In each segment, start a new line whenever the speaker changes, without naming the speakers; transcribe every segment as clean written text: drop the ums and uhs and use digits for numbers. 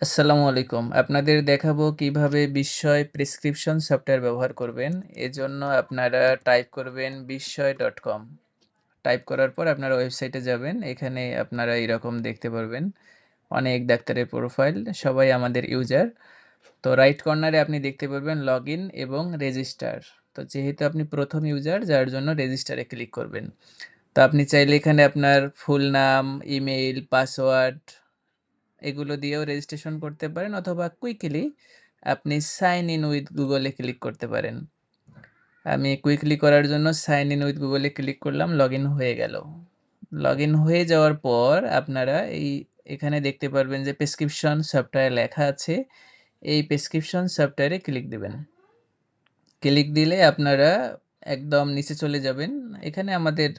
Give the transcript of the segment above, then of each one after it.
আসসালামু আলাইকুম। আপনাদের দেখাবো কিভাবে বিস্ময় প্রেসক্রিপশন সফটওয়্যার ব্যবহার করবেন। এজন্য আপনারা টাইপ করবেন বিস্ময়.com। টাইপ করার পর আপনারা ওয়েবসাইটে যাবেন। এখানে আপনারা এরকম দেখতে পারবেন। অনেক ডাক্তারের প্রোফাইল, সবাই আমাদের ইউজার। তো রাইট কর্নারে আপনি দেখতে পারবেন লগইন এবং রেজিস্টার। তো যেহেতু আপনি প্রথম ইউজার যার জন্য রেজিস্টারে ক্লিক করবেন। তো আপনি চাইলে এখানে আপনার ফুল নাম, ইমেইল, পাসওয়ার্ড এগুলো দিয়েও রেজিস্ট্রেশন করতে পারেন অথবা কুইকলি আপনি সাইন ইন উইথ গুগলে ক্লিক করতে পারেন। আমি কুইকলি করার জন্য সাইন ইন উইথ গুগলে ক্লিক করলাম, লগ ইন হয়ে গেল। লগ ইন হয়ে যাওয়ার পর আপনারা এখানে দেখতে পারবেন যে প্রেসক্রিপশন সফটওয়্যার লেখা আছে। এই প্রেসক্রিপশন সফটওয়্যারে ক্লিক দিবেন। ক্লিক দিলে আপনারা একদম নিচে চলে যাবেন। এখানে আমাদের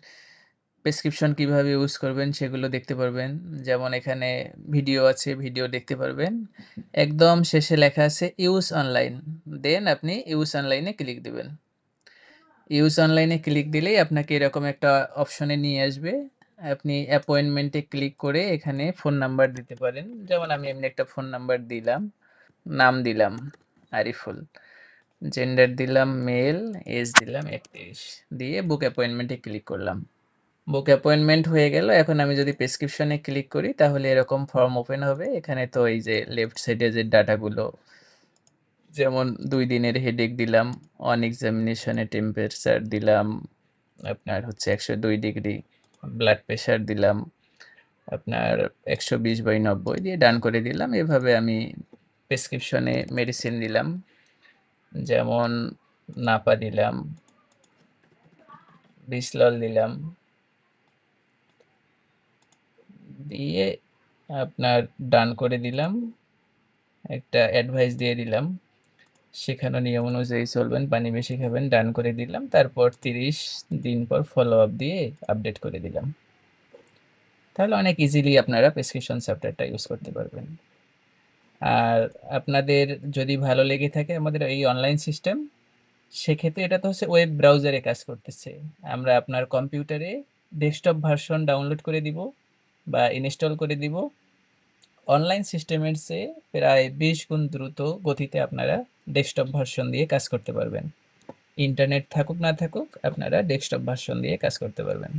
প্রেসক্রিপশন কিভাবে ইউজ করবেন সেগুলো দেখতে পারবেন। যেমন এখানে ভিডিও আছে, ভিডিও দেখতে পারবেন। একদম শেষে লেখা আছে ইউজ অনলাইন। দেন আপনি ইউজ অনলাইনে ক্লিক দিবেন। ইউজ অনলাইনে ক্লিক দিলেই আপনাকে এরকম একটা অপশনে নিয়ে আসবে। আপনি অ্যাপয়েন্টমেন্টে ক্লিক করে এখানে ফোন নাম্বার দিতে পারেন। যেমন আমি এমনি একটা ফোন নাম্বার দিলাম, নাম দিলাম আরিফুল, জেন্ডার দিলাম মেল, এজ দিলাম 31, দিয়ে বুক অ্যাপয়েন্টমেন্টে ক্লিক করলাম। বুক অ্যাপয়েন্টমেন্ট হয়ে গেল। এখন আমি যদি প্রেসক্রিপশনে ক্লিক করি তাহলে এরকম ফর্ম ওপেন হবে। এখানে তো এই যে লেফট সাইডে যে ডাটাগুলো, যেমন ২ দিনের হেডেক দিলাম, অন এক্সামিনেশনে টেম্পারেচার দিলাম, আপনার হচ্ছে ১০২ ডিগ্রি, ব্লাড প্রেশার দিলাম, আপনার ১২০/৯০ দিয়ে ডান করে দিলাম। এভাবে আমি প্রেসক্রিপশনে মেডিসিন দিলাম, যেমন নাপা দিলাম, বিসলল দিলাম, দিয়ে আপনার ডান করে দিলাম। একটা অ্যাডভাইস দিয়ে দিলাম, শেখানো নিয়ম অনুযায়ী চলবেন, পানি বেশি খাবেন, ডান করে দিলাম। তারপর ৩০ দিন পর ফলো আপ দিয়ে আপডেট করে দিলাম। তাহলে অনেক ইজিলি আপনারা প্রেসক্রিপশন সফটওয়্যারটা ইউজ করতে পারবেন। আর আপনাদের যদি ভালো লেগে থাকে আমাদের এই অনলাইন সিস্টেম, সেক্ষেত্রে এটা তো হচ্ছে ওয়েব ব্রাউজারে কাজ করতেছে। আমরা আপনার কম্পিউটারে ডেস্কটপ ভার্সন ডাউনলোড করে দিব বা ইনস্টল করে দিব। অনলাইন সিস্টেমের চেয়ে প্রায় ২০ গুণ দ্রুত গতিতে আপনারা ডেস্কটপ ভার্সন দিয়ে কাজ করতে পারবেন। ইন্টারনেট থাকুক না থাকুক আপনারা ডেস্কটপ ভার্সন দিয়ে কাজ করতে পারবেন।